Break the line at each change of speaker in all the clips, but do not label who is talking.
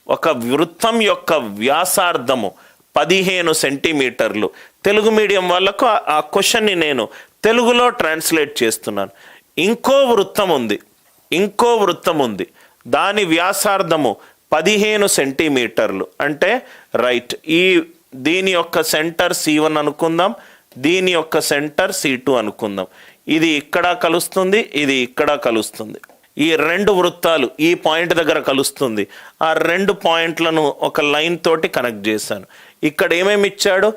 ఒక వృత్తం యొక్క వ్యాసార్థము 15 సెంటీమీటర్లు. తెలుగు మీడియం వాళ్ళకు ఆ క్వశ్చన్ని నేను తెలుగులో ట్రాన్స్లేట్ చేస్తున్నాను. ఇంకో వృత్తం ఉంది, దాని వ్యాసార్థము 15 సెంటీమీటర్లు. అంటే రైట్, దీని యొక్క సెంటర్ C1 అనుకుందాం, దీని యొక్క సెంటర్ C2 అనుకుందాం. ఇది ఇక్కడ కలుస్తుంది, ఇది ఇక్కడ కలుస్తుంది. ఈ రెండు వృత్తాలు ఈ పాయింట్ దగ్గర కలుస్తుంది. ఆ రెండు పాయింట్లను ఒక లైన్ తోటి కనెక్ట్ చేశాను. ఇక్కడ ఏమేమి ఇచ్చాడు?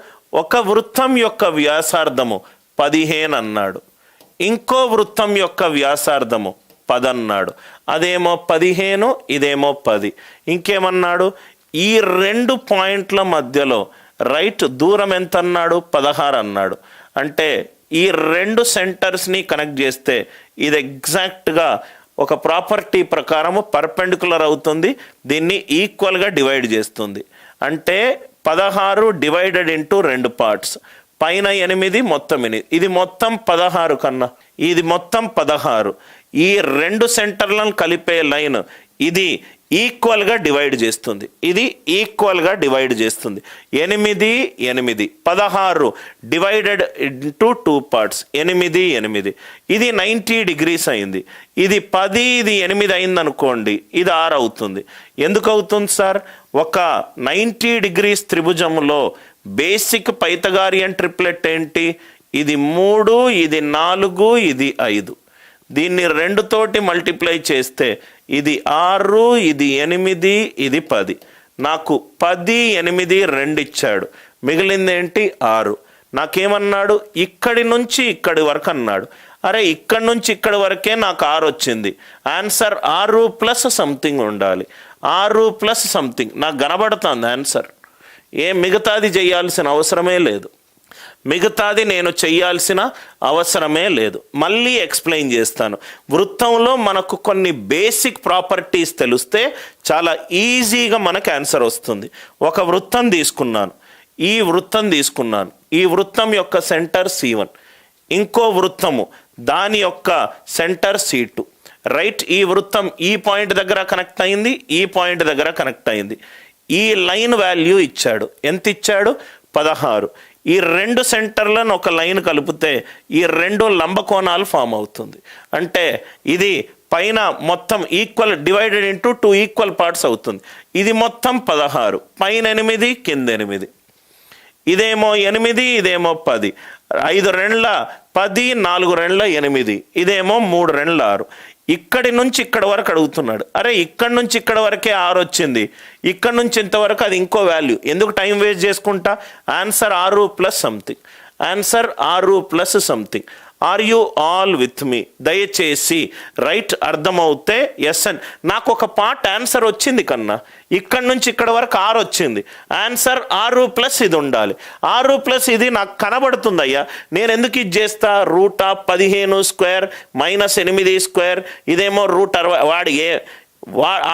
ఒక వృత్తం యొక్క వ్యాసార్థము 15 అన్నాడు, ఇంకో వృత్తం యొక్క వ్యాసార్థము 10 అన్నాడు. అదేమో 15, ఇదేమో 10. ఇంకేమన్నాడు? ఈ రెండు పాయింట్ల మధ్యలో రైట్ దూరం ఎంత అన్నాడు? 16 అన్నాడు. అంటే ఈ రెండు సెంటర్స్ని కనెక్ట్ చేస్తే ఇది ఎగ్జాక్ట్గా ఒక ప్రాపర్టీ ప్రకారము పర్పెండిక్యులర్ అవుతుంది, దీన్ని ఈక్వల్గా డివైడ్ చేస్తుంది. అంటే 16 డివైడెడ్ ఇంటూ 2 పార్ట్స్, పైన 8 మొత్తం 8. ఇది మొత్తం 16 కన్నా, ఇది మొత్తం 16. ఈ రెండు సెంటర్లను కలిపే లైన్ ఇది ఈక్వల్గా డివైడ్ చేస్తుంది, ఇది ఈక్వల్గా డివైడ్ చేస్తుంది. 8, 8, 16 డివైడెడ్ ఇంటూ 2 పార్ట్స్, 8, 8. ఇది 90 డిగ్రీస్ అయింది. ఇది 10, ఇది 8 అయింది అనుకోండి, ఇది 6 అవుతుంది. ఎందుకు అవుతుంది సార్? ఒక 90 డిగ్రీస్ త్రిభుజంలో బేసిక్ పైథాగోరియన్ ట్రిప్లెట్ ఏంటి? ఇది 3, ఇది 4, ఇది 5. దీన్ని 2 తోటి మల్టిప్లై చేస్తే ఇది 6, ఇది 8, ఇది 10. నాకు 10, 8, 2 ఇచ్చాడు. మిగిలింది ఏంటి? 6. నాకేమన్నాడు? ఇక్కడి నుంచి ఇక్కడి వరకు అన్నాడు. అరే ఇక్కడి నుంచి ఇక్కడి వరకే నాకు 6 వచ్చింది. ఆన్సర్ 6 ప్లస్ సంథింగ్ ఉండాలి. 6 ప్లస్ సంథింగ్ నాకు కనబడుతుంది ఆన్సర్. మిగతాది చేయాల్సిన అవసరమే లేదు, మిగతాది నేను చేయాల్సిన అవసరమే లేదు. మళ్ళీ ఎక్స్ప్లెయిన్ చేస్తాను. వృత్తంలో మనకు కొన్ని బేసిక్ ప్రాపర్టీస్ తెలిస్తే చాలా ఈజీగా మనకు ఆన్సర్ వస్తుంది. ఒక వృత్తం తీసుకున్నాను, ఈ వృత్తం యొక్క సెంటర్ C1, ఇంకో వృత్తము దాని యొక్క సెంటర్ C2. రైట్, ఈ వృత్తం ఈ పాయింట్ దగ్గర కనెక్ట్ అయింది, ఈ పాయింట్ దగ్గర కనెక్ట్ అయింది. ఈ లైన్ వాల్యూ ఇచ్చాడు. ఎంత ఇచ్చాడు? 16. ఈ రెండు సెంటర్లను ఒక లైన్ కలిపితే ఈ రెండు లంబకోణాలు ఫామ్ అవుతుంది. అంటే ఇది పైన మొత్తం equal divided into 2 equal parts అవుతుంది. ఇది మొత్తం 16, పైన 8, కింద 8. ఇదేమో 8, ఇదేమో 10. 5 రెండ్ల 10, 4 రెండ్ల 8. ఇదేమో 3 రెండ్ల 6. ఇక్కడి నుంచి ఇక్కడ వరకు అడుగుతున్నాడు. అరే ఇక్కడి నుంచి ఇక్కడ వరకే 6 వచ్చింది, ఇక్కడ నుంచి ఇంతవరకు అది ఇంకో వాల్యూ, ఎందుకు టైం వేస్ట్ చేసుకుంటా? Answer 6 plus something, answer 6 plus something. Are you all with me? దయచేసి రైట్ అర్థమవుతే ఎస్ అని. నాకు ఒక పార్ట్ ఆన్సర్ వచ్చింది కన్నా, ఇక్కడ నుంచి ఇక్కడ వరకు 6 వచ్చింది. ఆన్సర్ 6 ప్లస్ ఇది ఉండాలి. 6 ప్లస్ ఇది నాకు కనబడుతుంది అయ్యా. నేను ఎందుకు ఇది చేస్తా? √15² -8² ఇదేమో √60. వాడి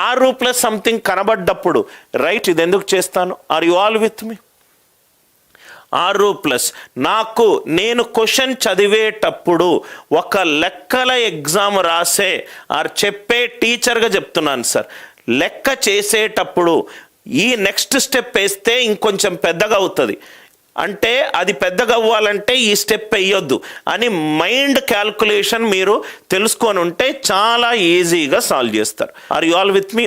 6 ప్లస్ సంథింగ్ కనబడ్డప్పుడు రైట్ ఇది ఎందుకు చేస్తాను? Are you all with me? 6 plus నాకు నేను క్వశ్చన్ చదివేటప్పుడు ఒక లెక్కల ఎగ్జామ్ రాసే చెప్పే టీచర్గా చెప్తున్నాను సార్. లెక్క చేసేటప్పుడు ఈ నెక్స్ట్ స్టెప్ వేస్తే ఇంకొంచెం పెద్దగా అవుతుంది, అంటే అది పెద్దగా అవ్వాలంటే ఈ స్టెప్ వేయొద్దు అని మైండ్ క్యాల్కులేషన్ మీరు తెలుసుకొని ఉంటే చాలా ఈజీగా సాల్వ్ చేస్తారు. Are you all with me?